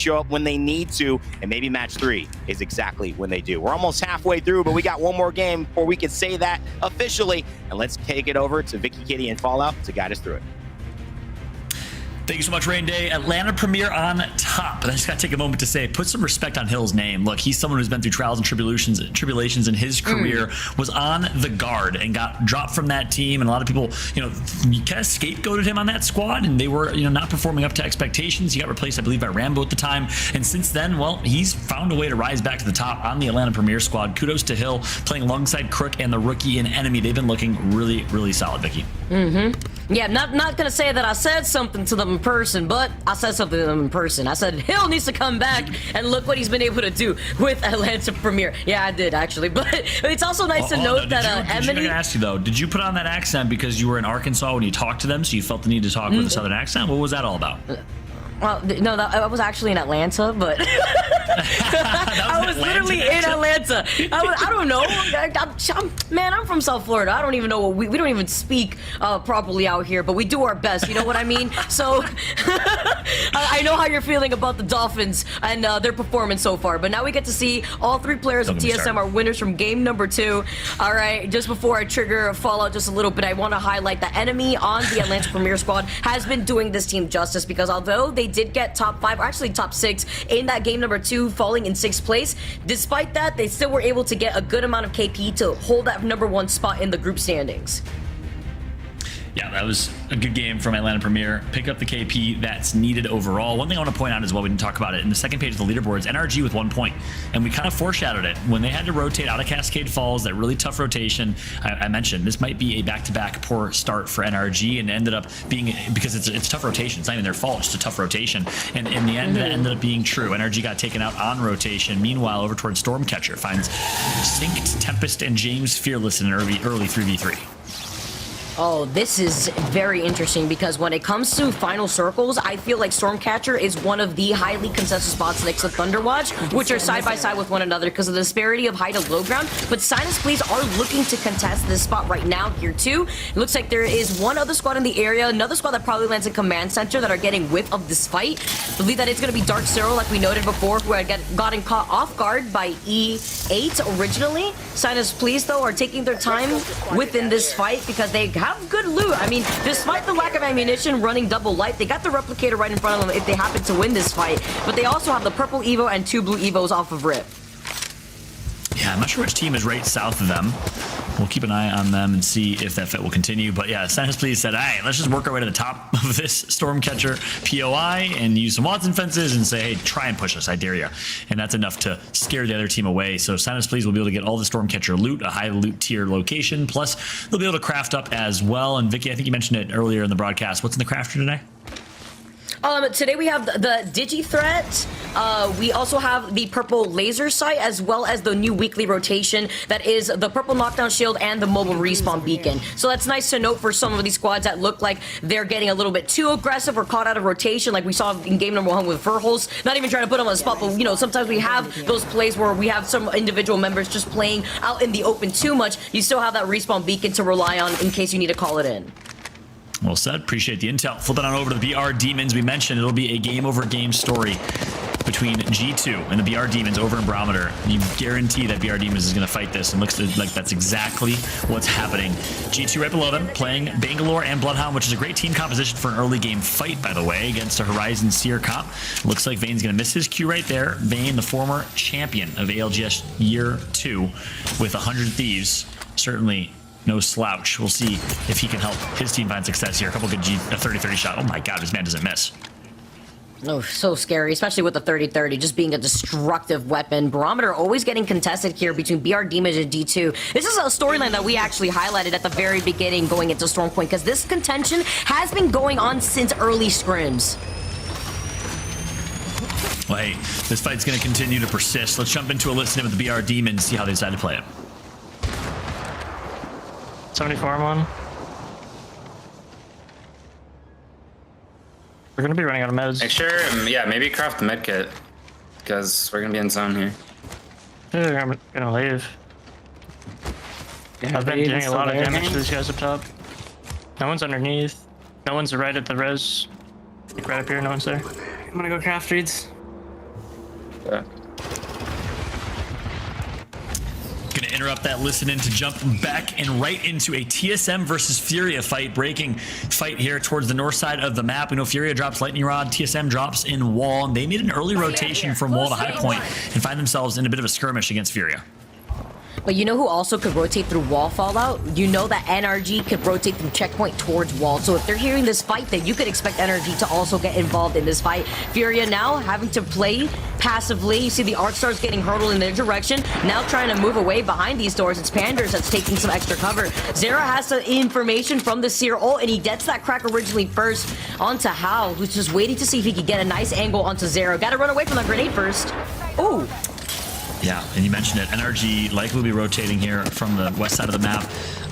show up when they need to, and maybe match 3 is exactly when they do. We're almost halfway through, but we got one more game before we can say that officially. And let's take it over to Vicky, Kitty, and Fallout to guide us through it. Thank you so much, Rain Day. Atlanta Premier on top. But I just got to take a moment to say, put some respect on Hill's name. Look, he's someone who's been through trials and tribulations in his career, was on the guard and got dropped from that team. And a lot of people, kind of scapegoated him on that squad, and they were, not performing up to expectations. He got replaced, I believe, by Rambo at the time. And since then, well, he's found a way to rise back to the top on the Atlanta Premier squad. Kudos to Hill, playing alongside Crook and the rookie and Enemy. They've been looking really, really solid, Vicky. Yeah, not gonna say that I said something to them in person, but I said something to them in person. I said Hill needs to come back, and look what he's been able to do with Atlanta Premier. Yeah, I did actually, but it's also nice to note that I'm Emily. gonna ask you though, did you put on that accent because you were in Arkansas when you talked to them, so you felt the need to talk with a Southern accent? What was that all about? Well, no, I was actually in Atlanta, but I was literally in Atlanta. I don't know. I'm from South Florida. I don't even know. We don't even speak properly out here, but we do our best. You know what I mean? So I know how you're feeling about the Dolphins and their performance so far. But now we get to see all 3 players of TSM are winners from game number 2. All right, just before I trigger Fallout just a little bit, I want to highlight the Enemy on the Atlanta Premier squad has been doing this team justice, because although they did get top 5, or actually top 6 in that game number 2, falling in 6th place, despite that, they still were able to get a good amount of KP to hold that number 1 spot in the group standings. Yeah, that was a good game from Atlanta Premier. Pick up the KP that's needed overall. One thing I want to point out as well, we didn't talk about it, in the second page of the leaderboards, NRG with 1 point. And we kind of foreshadowed it. When they had to rotate out of Cascade Falls, that really tough rotation, I mentioned this might be a back-to-back poor start for NRG, and ended up being, because it's tough rotation. It's not even their fault, it's just a tough rotation. And in the end, that ended up being true. NRG got taken out on rotation. Meanwhile, over towards Stormcatcher finds Synced, Tempest, and James Fearless in an early 3v3. Oh, this is very interesting, because when it comes to final circles, I feel like Stormcatcher is one of the highly contested spots next to Thunderwatch, which are side by side with one another because of the disparity of high to low ground. But Sinus Please are looking to contest this spot right now here too. It looks like there is one other squad in the area, another squad that probably lands in Command Center, that are getting whiff of this fight. I believe that it's going to be Dark Zero, like we noted before, who had gotten caught off guard by E8 originally. Sinus Please, though, are taking their time within this fight because they have good loot. I mean, despite the lack of ammunition, running double light, they got the replicator right in front of them if they happen to win this fight. But they also have the purple Evo and 2 blue Evos off of Rip. Yeah, I'm not sure which team is right south of them. We'll keep an eye on them and see if that fit will continue. But yeah, Sinus Please said, hey, let's just work our way to the top of this Stormcatcher POI and use some Watson fences and say, hey, try and push us, I dare you. And that's enough to scare the other team away. So Sinus Please will be able to get all the Stormcatcher loot, a high loot tier location. Plus, they'll be able to craft up as well. And Vicky, I think you mentioned it earlier in the broadcast. What's in the crafter today? Today we have the Digi Threat. We also have the purple laser sight, as well as the new weekly rotation that is the purple knockdown shield and the mobile respawn beacon. So that's nice to note for some of these squads that look like they're getting a little bit too aggressive or caught out of rotation, like we saw in game number 1 with Furholes. Not even trying to put them on the spot, but sometimes we have those plays where we have some individual members just playing out in the open too much. You still have that respawn beacon to rely on in case you need to call it in. Well said. Appreciate the intel. Flip it on over to the BR Demons. We mentioned it'll be a game-over-game story between G2 and the BR Demons over in Barometer. You guarantee that BR Demons is going to fight this, and looks like that's exactly what's happening. G2 right below them, playing Bangalore and Bloodhound, which is a great team composition for an early game fight, by the way, against a Horizon Seer comp. Looks like Vane's going to miss his Q right there. Vane, the former champion of ALGS Year 2 with 100 Thieves, certainly no slouch. We'll see if he can help his team find success here. A couple good 30-30 shot. Oh my god, this man doesn't miss. Oh, so scary, especially with the 30-30 just being a destructive weapon. Barometer always getting contested here between BR Demons and D2. This is a storyline that we actually highlighted at the very beginning going into Storm Point, because this contention has been going on since early scrims. Well, hey, this fight's going to continue to persist. Let's jump into a listen with the BR Demons, see how they decide to play it. 74 I'm on. We're gonna be running out of meds. Make sure, yeah, maybe craft the med kit, because we're gonna be in zone here. I'm gonna leave. I've been doing a lot of damage to these guys up top. No one's underneath. No one's right at the res. Like right up here, no one's there. I'm gonna go craft reads. Yeah. Gonna interrupt that listen in to jump back and right into a TSM versus Furia fight, breaking fight here towards the north side of the map. We know Furia drops Lightning Rod, TSM drops in Wall, and they made an early rotation from Wall to High Point and find themselves in a bit of a skirmish against Furia. But you know who also could rotate through Wall Fallout? You know that NRG could rotate from Checkpoint towards Wall. So if they're hearing this fight, then you could expect NRG to also get involved in this fight. Furia now having to play passively. You see the Arc Stars getting hurtled in their direction. Now trying to move away behind these doors. It's Panders that's taking some extra cover. Zera has some information from the Seer ult, and he gets that crack originally first onto Hal, who's just waiting to see if he could get a nice angle onto Zera. Gotta run away from the grenade first. Ooh. Yeah, and you mentioned it. NRG likely will be rotating here from the west side of the map.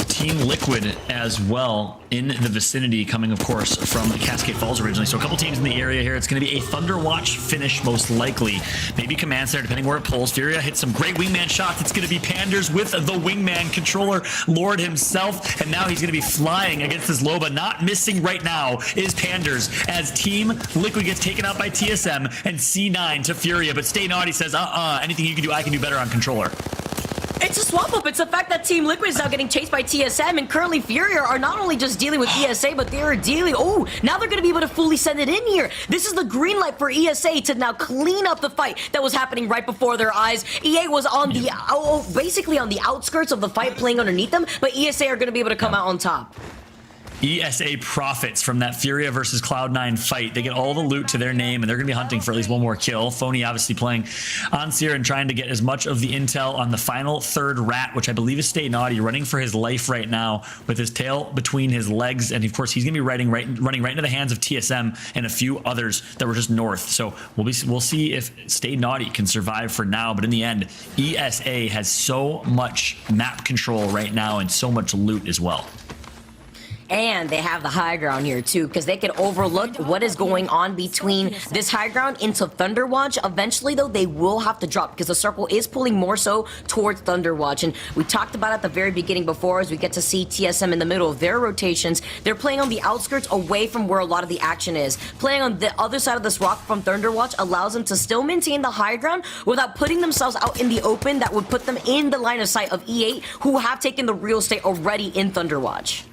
Team Liquid as well in the vicinity, coming, of course, from Cascade Falls originally. So a couple teams in the area here. It's going to be a Thunderwatch finish, most likely. Maybe Command Center, depending where it pulls. Furia hits some great wingman shots. It's going to be Panders with the wingman controller, Lord himself. And now he's going to be flying against this Loba. Not missing right now is Panders as Team Liquid gets taken out by TSM and C9 to Furia. But Stay Naughty says, anything you can do, I can do better on controller. It's a swap up. It's the fact that Team Liquid is now getting chased by TSM, and currently Furia are not only just dealing with ESA, but they are dealing. Oh, now they're going to be able to fully send it in here. This is the green light for ESA to now clean up the fight that was happening right before their eyes. EA was on the basically on the outskirts of the fight, playing underneath them, but ESA are going to be able to come out on top. ESA profits from that Furia versus Cloud9 fight. They get all the loot to their name, and they're going to be hunting for at least one more kill. Phony obviously playing on Seer and trying to get as much of the intel on the final third rat, which I believe is Stay Naughty, running for his life right now with his tail between his legs. And of course, he's going to be running right into the hands of TSM and a few others that were just north. So we'll see if Stay Naughty can survive for now. But in the end, ESA has so much map control right now and so much loot as well. And they have the high ground here too, because they can overlook what is going on between this high ground into Thunderwatch. Eventually, though, they will have to drop because the circle is pulling more so towards Thunderwatch. And we talked about at the very beginning before, as we get to see TSM in the middle of their rotations. They're playing on the outskirts away from where a lot of the action is. Playing on the other side of this rock from Thunderwatch allows them to still maintain the high ground without putting themselves out in the open. That would put them in the line of sight of E8, who have taken the real estate already in Thunderwatch.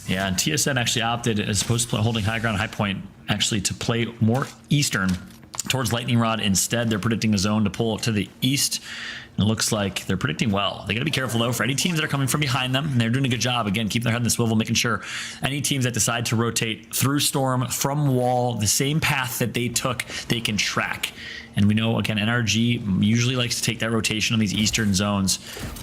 Yeah, and TSM actually opted, as opposed to holding high ground, High Point, actually to play more eastern towards Lightning Rod instead. They're predicting a zone to pull to the east. And it looks like they're predicting well. They got to be careful, though, for any teams that are coming from behind them. And they're doing a good job, again, keeping their head in the swivel, making sure any teams that decide to rotate through Storm, from Wall, the same path that they took, they can track. And we know, again, NRG usually likes to take that rotation on these eastern zones.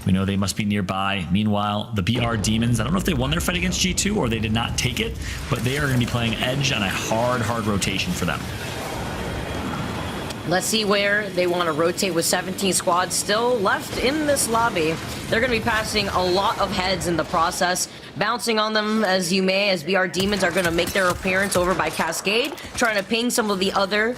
We know they must be nearby. Meanwhile, the BR Demons, I don't know if they won their fight against G2 or they did not take it, but they are going to be playing Edge on a hard rotation for them. Let's see where they want to rotate with 17 squads still left in this lobby. They're going to be passing a lot of heads in the process. Bouncing on them as you may, as BR Demons are going to make their appearance over by Cascade, trying to ping some of the other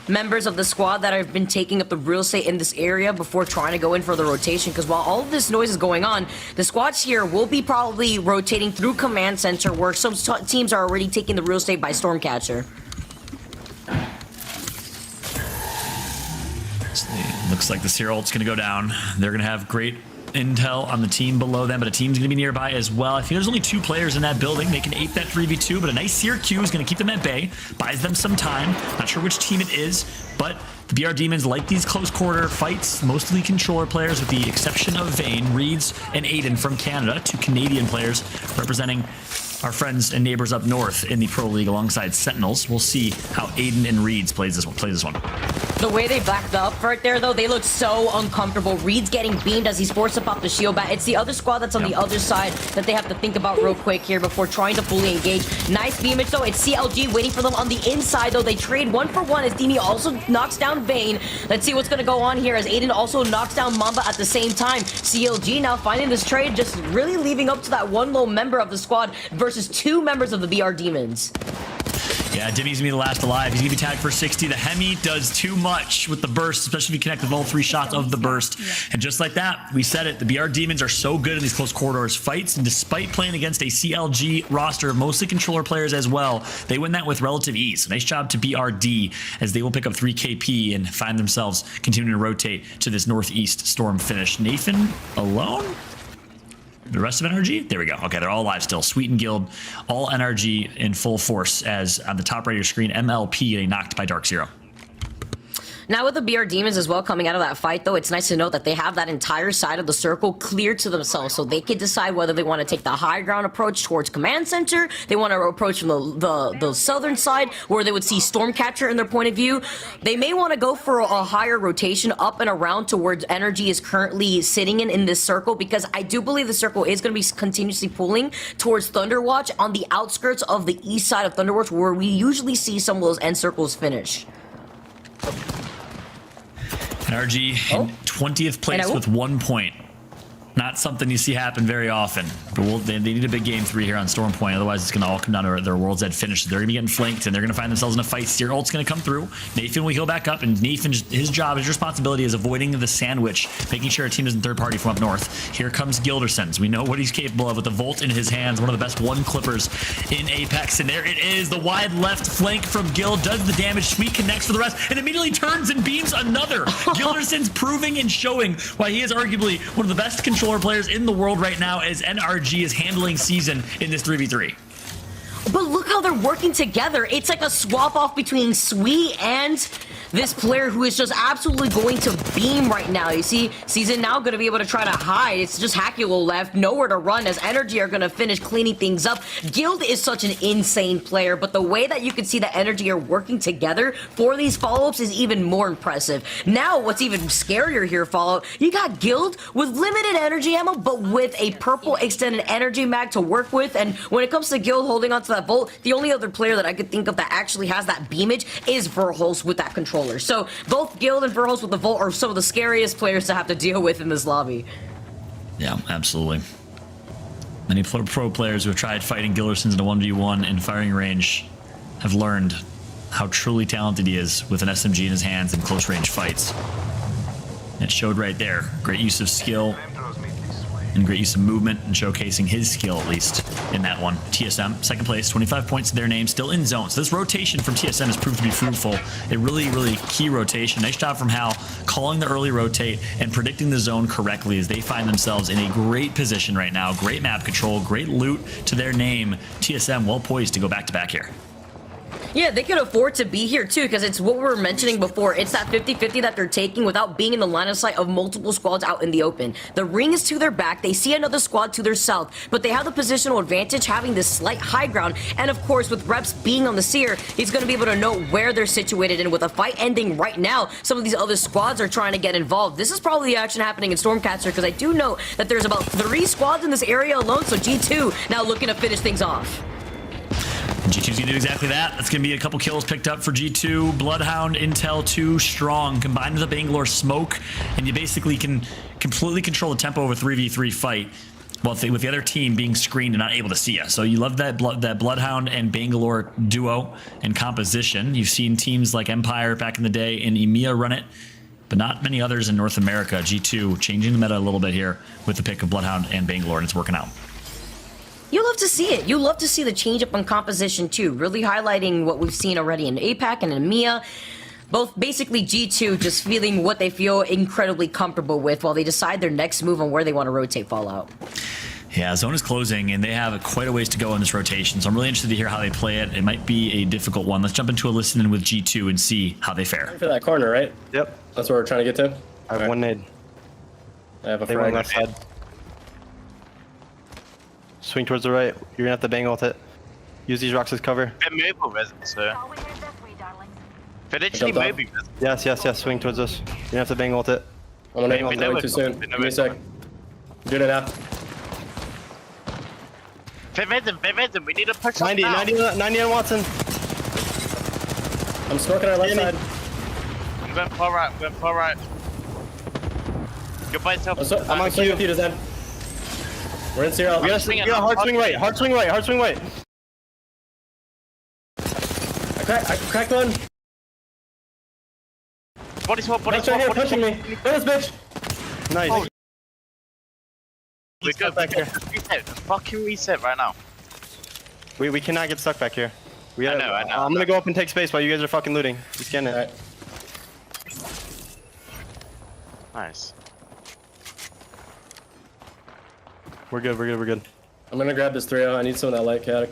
members of the squad that have been taking up the real estate in this area before trying to go in for the rotation. Because while all of this noise is going on, the squads here will be probably rotating through Command Center, where some teams are already taking the real estate by Stormcatcher. Looks like the Seer ult's going to go down. They're going to have great intel on the team below them, but a team's going to be nearby as well. I think there's only 2 players in that building. They can ape that 3v2, but a nice Seer Q is going to keep them at bay, buys them some time. Not sure which team it is, but the BR Demons like these close quarter fights, mostly controller players with the exception of Vayne, Reeds, and Aiden from Canada, 2 Canadian players representing our friends and neighbors up north in the Pro League alongside Sentinels. We'll see how Aiden and Reeds plays this one. The way they backed up right there, though, they look so uncomfortable. Reed's getting beamed as he's forced up off the shield bat. It's the other squad that's on the other side that they have to think about real quick here before trying to fully engage. Nice beamage, though. It's CLG waiting for them on the inside, though. They trade 1 for 1 as Dini also knocks down Vayne. Let's see what's going to go on here as Aiden also knocks down Mamba at the same time. CLG now finding this trade, just really leaving up to that one low member of the squad versus 2 members of the BR Demons. Yeah, Dimmy's gonna be the last alive. He's gonna be tagged for 60. The Hemi does too much with the burst, especially if you connect with all 3 shots of the burst. And just like that, we said it, the BR Demons are so good in these close corridors fights, and despite playing against a CLG roster of mostly controller players as well, they win that with relative ease. So nice job to BRD, as they will pick up 3 KP and find themselves continuing to rotate to this Northeast Storm finish. Nathan alone? The rest of NRG? There we go. Okay, they're all alive still. Sweet and Guild, all NRG in full force, as on the top right of your screen, MLP getting knocked by Dark Zero. Now with the BR Demons as well coming out of that fight, though, it's nice to know that they have that entire side of the circle clear to themselves, so they can decide whether they want to take the high ground approach towards Command Center, they want to approach from the southern side, where they would see Stormcatcher in their point of view. They may want to go for a higher rotation up and around to where Energy is currently sitting in this circle, because I do believe the circle is going to be continuously pulling towards Thunderwatch on the outskirts of the east side of Thunderwatch, where we usually see some of those end circles finish. NRG in 20th place with 1 point. Not something you see happen very often. But they need a big game 3 here on Storm Point. Otherwise, it's going to all come down to their World's End finish. They're going to be getting flanked, and they're going to find themselves in a fight. Seer ult's going to come through. Nathan will heal back up, and Nathan, his job, his responsibility is avoiding the sandwich, making sure our team isn't third party from up north. Here comes Gildersons. We know what he's capable of with the Volt in his hands. One of the best one clippers in Apex. And there it is. The wide left flank from Gild does the damage. Sweet connects for the rest, and immediately turns and beams another. Gildersons proving and showing why he is arguably one of the best controller players in the world right now, as NRG is handling Season in this 3v3. But look how they're working together. It's like a swap off between Sweet and this player who is just absolutely going to beam right now. You see, Season now going to be able to try to hide. It's just Hackula left, nowhere to run, as Energy are going to finish cleaning things up. Guild is such an insane player, but the way that you can see that Energy are working together for these follow-ups is even more impressive. Now, what's even scarier here, Fallout, you got Guild with limited energy ammo, but with a purple extended energy mag to work with. And when it comes to Guild holding onto that Volt, the only other player that I could think of that actually has that beamage is Verholst with that controller. So both Guild and Verholst with the Volt are some of the scariest players to have to deal with in this lobby. Yeah, absolutely. Many pro players who have tried fighting Gildersons in a 1v1 in firing range have learned how truly talented he is with an SMG in his hands in close range fights. And it showed right there. Great use of skill and great use of movement, and showcasing his skill, at least, in that one. TSM, second place, 25 points to their name, still in zone. So this rotation from TSM has proved to be fruitful. A really, really key rotation. Nice job from Hal, calling the early rotate and predicting the zone correctly, as they find themselves in a great position right now. Great map control, great loot to their name. TSM well poised to go back-to-back here. Yeah, they can afford to be here too, because it's what we were mentioning before. It's that 50-50 that they're taking without being in the line of sight of multiple squads out in the open. The ring is to their back. They see another squad to their south, but they have the positional advantage, having this slight high ground. And of course, with Reps being on the Seer, he's going to be able to know where they're situated. And with a fight ending right now, some of these other squads are trying to get involved. This is probably the action happening in Stormcatcher, because I do know that there's about 3 squads in this area alone, so G2 now looking to finish things off. G2's gonna do exactly that. That's gonna be a couple kills picked up for G2. Bloodhound Intel 2 strong, combined with a Bangalore smoke, and you basically can completely control the tempo of a 3v3 fight, while with the other team being screened and not able to see you. So you love that Bloodhound and Bangalore duo and composition. You've seen teams like Empire back in the day and EMEA run it, but not many others in North America. G2 changing the meta a little bit here with the pick of Bloodhound and Bangalore, and it's working out. You love to see it. You love to see the change up on composition too, really highlighting what we've seen already in APAC and in EMEA. Both basically G2 just feeling what they feel incredibly comfortable with while they decide their next move on where they want to rotate Fallout. Yeah, zone is closing, and they have quite a ways to go in this rotation, so I'm really interested to hear how they play it. It might be a difficult one. Let's jump into a listen-in with G2 and see how they fare. For that corner, right? Yep. That's where we're trying to get to? I have one nade. I have a They went frag. left side. Swing towards the right. You're gonna have to bang ult it. Use these rocks as cover. Move with it, sir. Literally Jumped move with it. Yes, yes, yes. Swing towards us. You're gonna have to bang ult it. I'm gonna We I'm know going it. too soon. We know Give me a it. sec. Doing it now. Vivid, we need to push 90, up now. 90 on Watson. I'm smoking our left Jimmy. side. I'm going far right, You're by yourself. I'm on swing Q. with you to Zen. We're in Zero. We got hard swing right. Hard swing right. Hard swing right. Cracked one. Body swap, body That's right here, swap, body punching swap. me. Kill this bitch. Nice. Oh. We're Stuck good. back here. Reset. Fucking reset right now. We cannot get stuck back here. We I gotta, know, I know. I'm gonna go up and take space while you guys are fucking looting. You scan it. Alright. Nice. We're good, we're good, we're good. I'm gonna grab this 3-0. I need some of that light chaotic.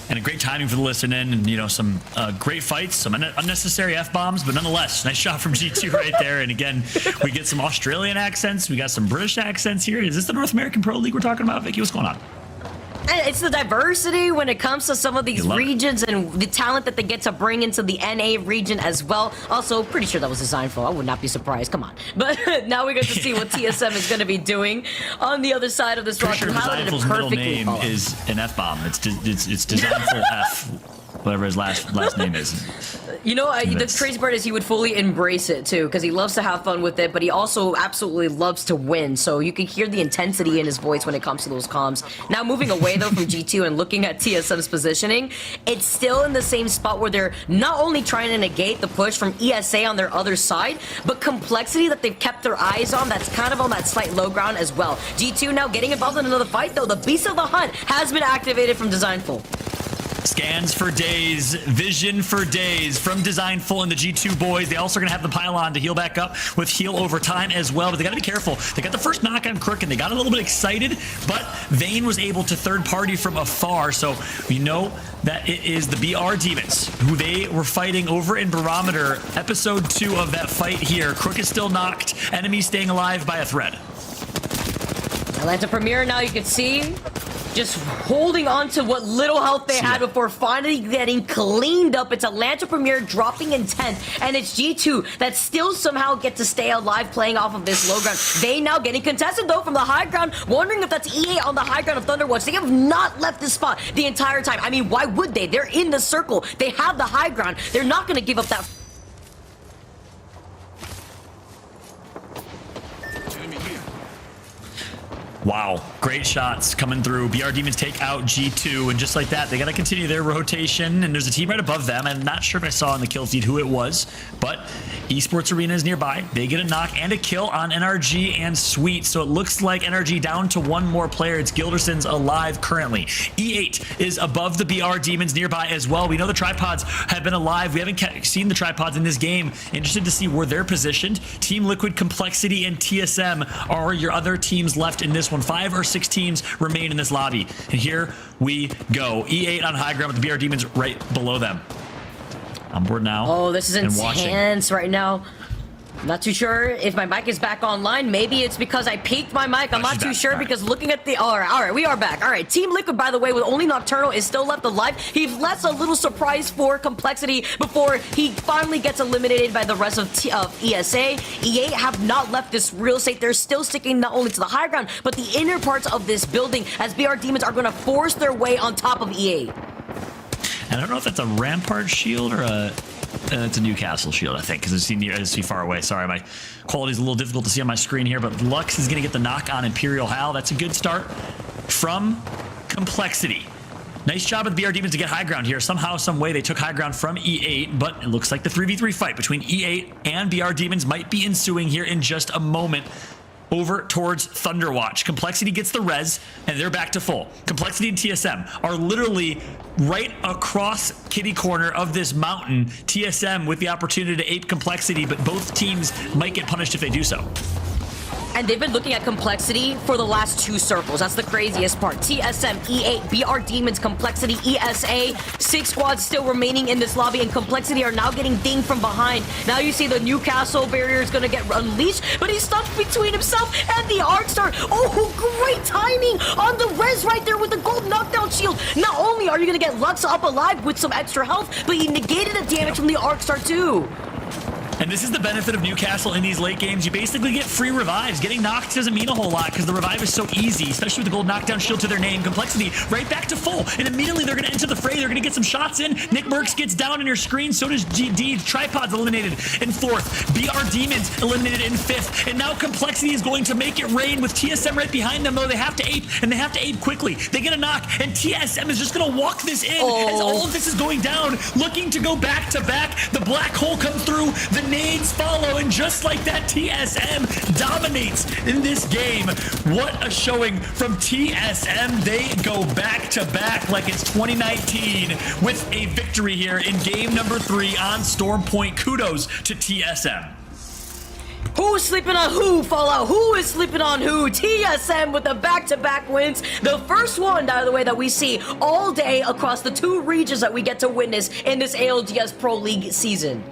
And a great timing for the listening, and you know, some great fights, some unnecessary F-bombs, but nonetheless, nice shot from G2 right there. And again, we get some Australian accents, we got some British accents here. Is this the North American Pro League we're talking about, Vicky? What's going on? And it's the diversity when it comes to some of these regions and the talent that they get to bring into the NA region as well. Also, pretty sure that was designed for. I would not be surprised. Come on. But now we get to see what TSM is going to be doing on the other side of this rock. Pretty sure Designful's middle name is an F-bomb. It's Designful F, whatever his last name is. You know, the crazy part is he would fully embrace it too, because he loves to have fun with it, but he also absolutely loves to win. So you can hear the intensity in his voice when it comes to those comms. Now moving away though from G2 and looking at TSM's positioning, it's still in the same spot where they're not only trying to negate the push from ESA on their other side, but Complexity that they've kept their eyes on, that's kind of on that slight low ground as well. G2 now getting involved in another fight though. The Beast of the Hunt has been activated from Designful. Scans for days, vision for days from Designful and the G2 boys. They also are going to have the pylon to heal back up with heal over time as well, but they got to be careful. They got the first knock on Crook and they got a little bit excited, but Vayne was able to third party from afar, so we know that it is the BR Demons who they were fighting over in Barometer. Episode 2 of that fight here. Crook is still knocked, enemy staying alive by a thread. Atlanta Premier now, you can see just holding on to what little health they had before finally getting cleaned up. It's Atlanta Premier dropping in 10th, and it's G2 that still somehow get to stay alive playing off of this low ground. They now getting contested though from the high ground, wondering if that's EA on the high ground of Thunderwatch. They have not left this spot the entire time. I mean, why would they? They're in the circle. They have the high ground. They're not going to give up that. Wow, great shots coming through. BR Demons take out G2, and just like that, they got to continue their rotation, and there's a team right above them. I'm not sure if I saw in the kill feed who it was, but Esports Arena is nearby. They get a knock and a kill on NRG and Sweet, so it looks like NRG down to one more player. It's Gilderson's alive currently. E8 is above the BR Demons nearby as well. We know the tripods have been alive. We haven't seen the tripods in this game. Interested to see where they're positioned. Team Liquid, Complexity, and TSM are your other teams left in this one. 5 or 6 teams remain in this lobby. And here we go. E8 on high ground with the BR Demons right below them. On board now. Oh, this is intense right now. I'm not too sure if my mic is back online. Maybe it's because I peaked my mic. I'm not too sure because looking at the... All right, we are back. All right, Team Liquid, by the way, with only Nocturnal is still left alive. He left a little surprise for Complexity before he finally gets eliminated by the rest of ESA. EA have not left this real estate. They're still sticking not only to the high ground, but the inner parts of this building as BR Demons are going to force their way on top of EA. And I don't know if that's a Rampart shield or a... it's a Newcastle shield, I think, because I see far away. Sorry, my quality is a little difficult to see on my screen here, but Lux is going to get the knock on Imperial Hal. That's a good start from Complexity. Nice job of the BR Demons to get high ground here. Somehow, some way, they took high ground from E8, but it looks like the 3v3 fight between E8 and BR Demons might be ensuing here in just a moment. Over towards Thunderwatch. Complexity gets the res, and they're back to full. Complexity and TSM are literally right across kitty corner of this mountain. TSM with the opportunity to ape Complexity, but both teams might get punished if they do so. And they've been looking at Complexity for the last 2 circles. That's the craziest part. TSM, E8, BR Demons, Complexity, ESA. 6 squads still remaining in this lobby, and Complexity are now getting dinged from behind. Now you see the Newcastle barrier is going to get unleashed, but he's stuck between himself and the Arcstar. Oh, great timing on the res right there with the gold knockdown shield. Not only are you going to get Lux up alive with some extra health, but he negated the damage from the Arcstar too. And this is the benefit of Newcastle in these late games. You basically get free revives. Getting knocked doesn't mean a whole lot because the revive is so easy, especially with the gold knockdown shield to their name. Complexity right back to full. And immediately they're going to enter the fray. They're going to get some shots in. Nick Merckx gets down on your screen. So does GD. Tripod's eliminated in 4th. BR Demons eliminated in 5th. And now Complexity is going to make it rain with TSM right behind them, though. They have to ape, and they have to ape quickly. They get a knock, and TSM is just going to walk this in as all of this is going down, looking to go back to back. The black hole comes through. The nades follow, and just like that, TSM dominates in this game. What a showing from TSM. They go back to back like it's 2019 with a victory here in game number 3 on Storm Point. Kudos to TSM. Who's sleeping on who, Fallout? Who is sleeping on who? TSM with the back-to-back wins. The first one, by the way, that we see all day across the 2 regions that we get to witness in this ALDS Pro League season.